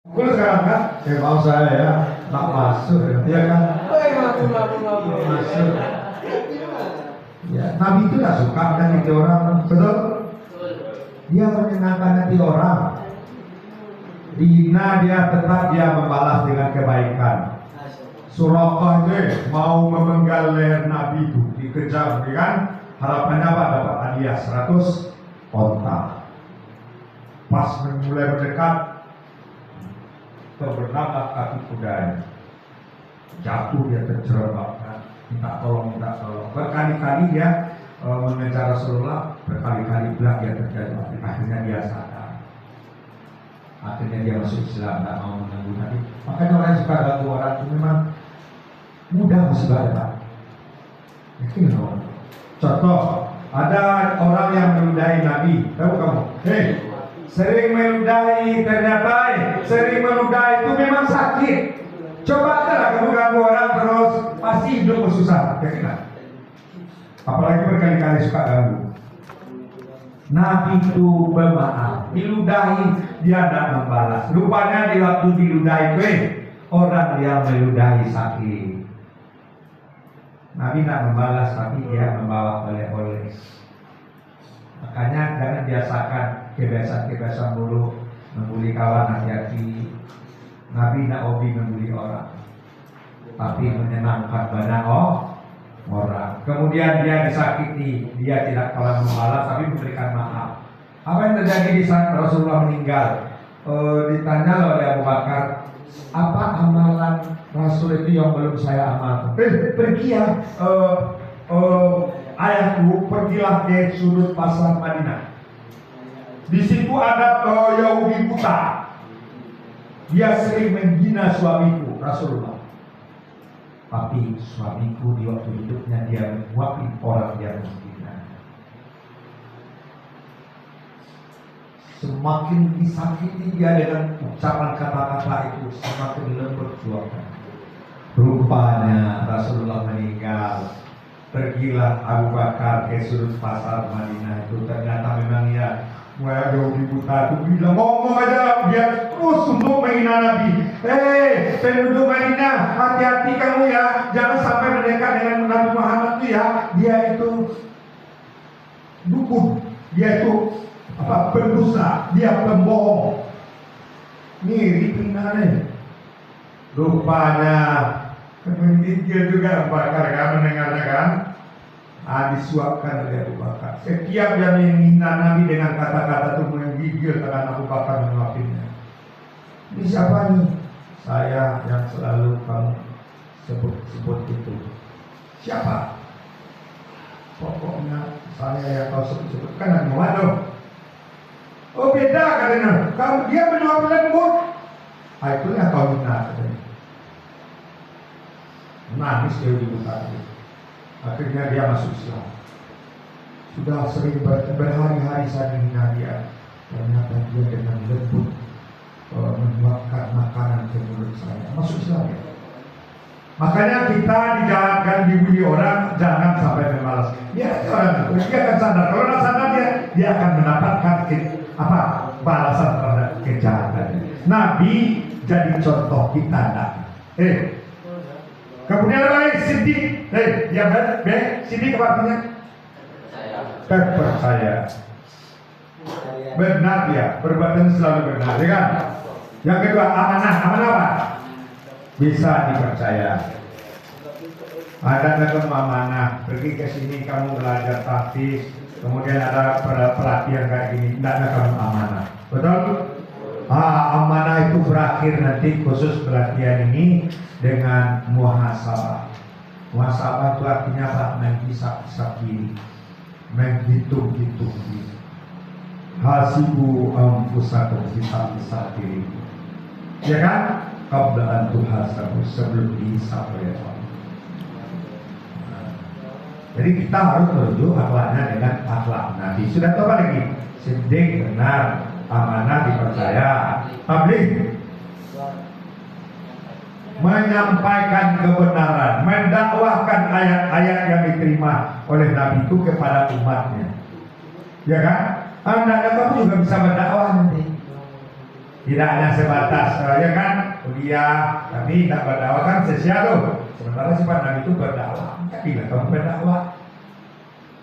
Kalau sekarang kan, mau saya ya, nak masuk ya kan? Masuk. Ya, Nabi itu tidak suka menyakiti orang, betul? Dia menyenangkan hati orang. Dina dia tetap dia membalas dengan kebaikan. Suraqah itu mau memenggal leher Nabi itu dikejar, kan? Harapannya apa? Dapat hadiah 100 onta. Pas mulai mendekat, terbernamlah kaki kudanya. Jatuh dia terjerembab, minta tolong. Berkali-kali dia mengejar Rasulullah, berkali-kali pula dia terjatuh. Akhirnya dia sadar. Akhirnya dia masuk Islam, tak mau mengganggu Nabi. Makanya orang yang suka ganggu orang itu memang mudah musibah datang. Yakin dong. Contoh, ada orang yang meludahi Nabi. Tahu kamu? Sering meludahi, ternyata sering meludahi itu memang sakit. Coba aja kamu ganggu orang terus, pasti hidup susah. Yakin tak? Apalagi berkali-kali suka ganggu. Nabi itu bermaaf, diludahi dia tidak membalas. Rupanya di waktu diludahi orang yang meludahi sakit. Nabi tidak membalas, tapi dia membawa oleh-oleh. Makanya jangan biasakan kebiasaan-kebiasaan buruk, membuli kawan, hati-hati. Nabi tidak hobi membuli orang, tapi menyenangkan banyak orang. Kemudian dia disakiti, dia tidak kalah membalas, tapi memberikan maaf. Apa yang terjadi di saat Rasulullah meninggal? Ditanya oleh Abu Bakar, apa amalan Rasul itu yang belum saya amalkan? Pergi ya, ayahku, pergilah ke sudut pasar Madinah. Di situ ada Yahudi buta. Dia sering menghina suamiku Rasulullah. Tapi suamiku di waktu hidupnya dia menguapi orang dia menghina. Semakin disakiti dia dengan ucapan kata-kata itu, semakin lembut suaranya. Rupanya Rasulullah meninggal. Pergilah Abu Bakar ke sudut pasar Madinah itu. Ternyata memang ya Yahudi buta itu bilang, ngomong aja dia terus untuk menghina Nabi. Penduduk Madinah, hati-hati kamu ya, jangan sampai mendekat dengan Nabi Muhammad itu ya. Dia itu dukun, dia itu pendusta, dia pembohong. Mirip ini. Rupanya menggigil juga Abu Bakar kan, mendengarnya kan. Disuapkan oleh Abu Bakar. Setiap yang menghina Nabi dengan kata-kata itu menggigil karena Abu Bakar menguapinya. Ini siapa nih? Saya yang selalu kamu sebut itu. Siapa? Pokoknya saya yang kau sebut-sebut kan Nabi Muhammad. Oh beda katanya. Kamu dia menjawab lembut. Itu yang kau hina katanya. Nangis dia di utara. Akhirnya dia masuk Islam. Sudah sering berhari-hari saya menghina dia. Ternyata dia dengan lembut menyuapkan makanan ke mulut saya. Masuk Islam ya. Makanya kita dijalankan dibully orang, jangan sampai membalas. Dia akan sadar. Kalau tidak sadar dia akan mendapatkan balasan terhadap kejahatan. Nabi jadi contoh kita. Kemudian ada lagi Siddiq. Yang Siddiq artinya percaya. Benar dia, perbuatan selalu benar, ya kan? Yang kedua amanah. Amanah apa? Bisa dipercaya. Ada kamu amanah, pergi ke sini kamu belajar taktis, kemudian ada pelatihan kayak gini, tidak ada kamu amanah. Betul? Amanah itu berakhir nanti khusus pelatihan ini dengan muhasabah. Muhasabah itu artinya apa? Menghisap-hisap diri, menghitung-hitung diri. Hasibu anfusakum, hisap-hisap diri. Ya kan? Qabla an tuhasabu, sebelum dihisap oleh Allah. Jadi kita harus menuju akhlaknya dengan akhlak Nabi. Sudah tahu apa lagi? Siddiq benar, amanah dipercaya, tabligh menyampaikan kebenaran, mendakwahkan ayat-ayat yang diterima oleh Nabi itu kepada umatnya. Ya kan? Anda kamu juga bisa berdakwah nanti. Tidak hanya sebatas ya kan kuliah, tapi tidak berdakwah kan sia-sia tuh. Sementara sifat Nabi itu berdakwah. Tidak kamu berdakwah.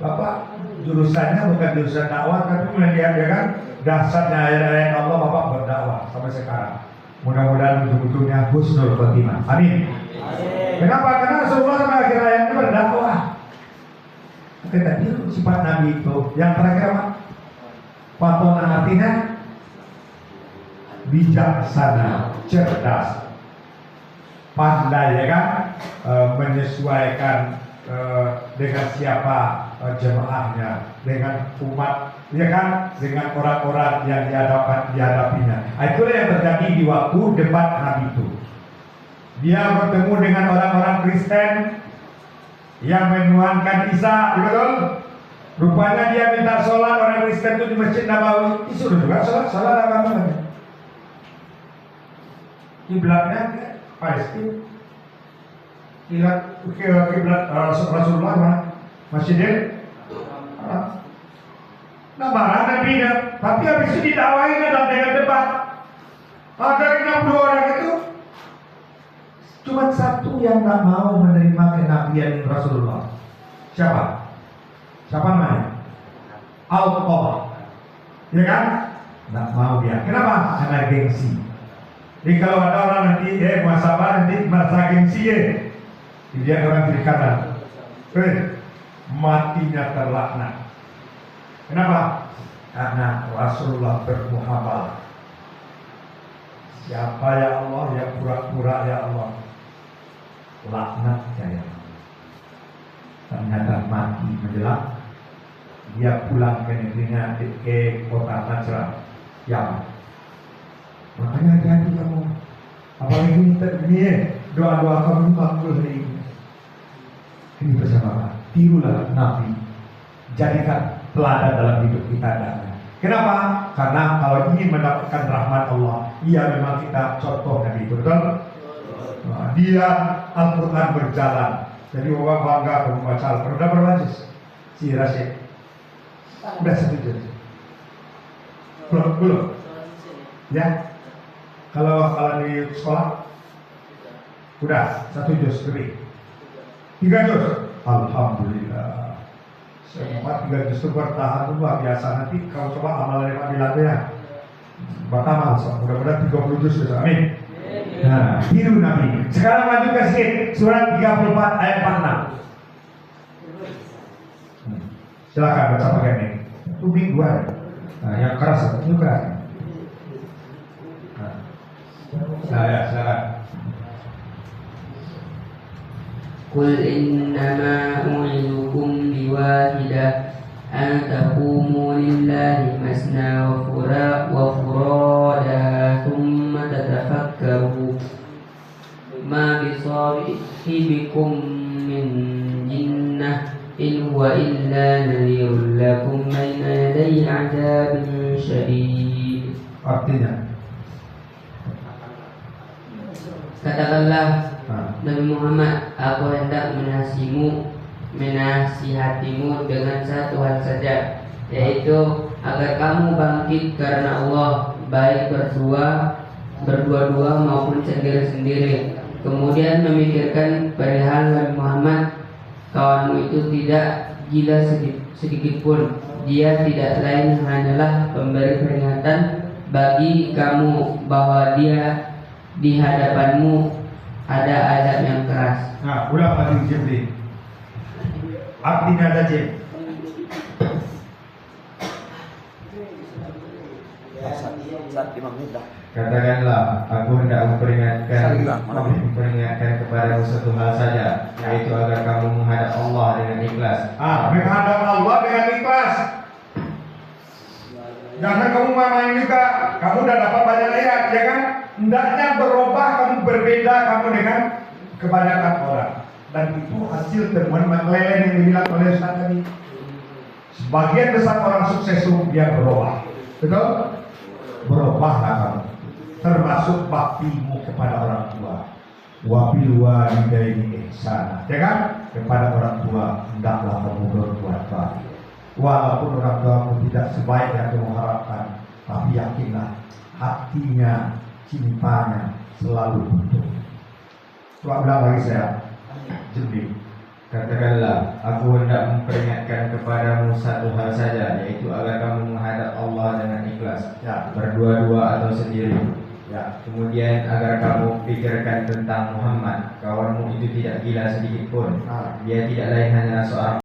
Bapak jurusannya bukan jurusan dakwah, tapi melihat ya kan dasarnya ayat-ayat Allah Bapak berdakwah sampai sekarang. Mudah-mudahan betul-betulnya husnul khotimah. Amin. Kenapa? Karena Rasulullah sama akhir ayatnya berdakwah. Tadi sifat Nabi itu yang terakhir apa? Fatona artinya bijaksana, cerdas, pandai ya kan, menyesuaikan dengan siapa jemaahnya, dengan umat, ya kan, dengan orang-orang yang dihadapinya. Itulah yang terjadi di waktu debat Nabi itu. Dia bertemu dengan orang-orang Kristen yang menuhankan Isa, betul? Rupanya dia minta sholat orang Kristen itu di Masjid Nabawi. Disuruh juga sholat agama. Kiblatnya Palestina. Kiblat Rasulullah mana? Masjidil Haram. Nah marah Nabi nya, tapi habis itu didakwain dalam dengan debat. Dari 60 orang itu cuma satu yang tak mau menerima kenabian Rasulullah. Siapa? Siapa namanya? Al-Qawah. Ya kan? Tak mau dia. Kenapa? Karena gengsi. Jadi kalau ada orang nanti muhasabah nanti merasa gengsi dia orang kiri kanan, matinya terlaknat. Kenapa? Karena Rasulullah bermuhamalah. Siapa ya Allah yang pura-pura ya Allah, laknat ya Allah. Ternyata mati menjelang. Dia pulang ke negerinya, ke kota Najran, Yaman. Makanya hati-hati kamu. Apalagi ini doa-doa kamu makbul hari ini. Ini bersama, tirulah Nabi, jadikan teladan dalam hidup kita. Kenapa? Karena kalau ingin mendapatkan rahmat Allah, iya memang kita contoh Nabi itu, betul? Nah, dia Al-Quran berjalan. Jadi orang bangga kamu baca Al-Quran. Udah berlanjut si Rasyid. Udah setuju. Belum. Ya. Kalau di sekolah udah 1 juz lebih. 3 juz. Alhamdulillah. Sempat 3 juz itu bertahan luar biasa. Nanti kalau coba amalan yang dilatih pertama, mudah-mudahan 30 juz bisa. Amin. Nah, tiru Nabi. Sekarang maju ke sedikit surat 34 ayat 46. Silakan baca pakai ini. Tubing 2. Nah, yang keras itu keras. Silakan. Qul innama u'idukum biwahidah an taqumu lillahi masna wa furada thumma tatafakkaru ma bisahibikum min jinnah in huwa illa nadhirun lakum bayna yaday 'adzabin syadid. Artinya, katakanlah Nabi Muhammad, aku hendak menasihatimu dengan satu hal saja, yaitu agar kamu bangkit karena Allah, baik berdua-dua maupun sendiri-sendiri. Kemudian memikirkan perihal Nabi Muhammad, kawanmu itu tidak gila sedikit pun. Dia tidak lain hanyalah pemberi peringatan bagi kamu bahwa dia di hadapanmu ada azab yang keras. Nah, ulang lagi Jim. Artinya ada Jim. Katakanlah, aku hendak memperingatkan kepadamu satu hal saja, yaitu agar kamu menghadap Allah dengan ikhlas. Menghadap Allah dengan ikhlas. Jangan kamu main juga. Kamu udah dapat banyak ayat, ya kan? Hendaknya berubah, kamu berbeda kamu dengan kebanyakan orang. Dan itu hasil temuan McLaren yang dibilang oleh Ustaz tadi. Sebagian besar orang sukses itu dia berubah. Betul? Berubahlah kamu. Termasuk baktimu kepada orang tua. Wabil walidaini ihsana. Ya kan? Kepada orang tua hendaklah kamu berbuat baik. Walaupun orang tuamu tidak sebaik yang kamu harapkan, tapi yakinlah hatinya, cintanya selalu utuh. Coba bilang lagi saya, jernih. Katakanlah, aku hendak memperingatkan kepadamu satu hal saja, yaitu agar kamu menghadap Allah dengan ikhlas, Ya, berdua-dua atau sendiri. ya. Kemudian agar kamu pikirkan tentang Muhammad, kawanmu itu tidak gila sedikit pun. Nah, Dia tidak lain hanyalah seorang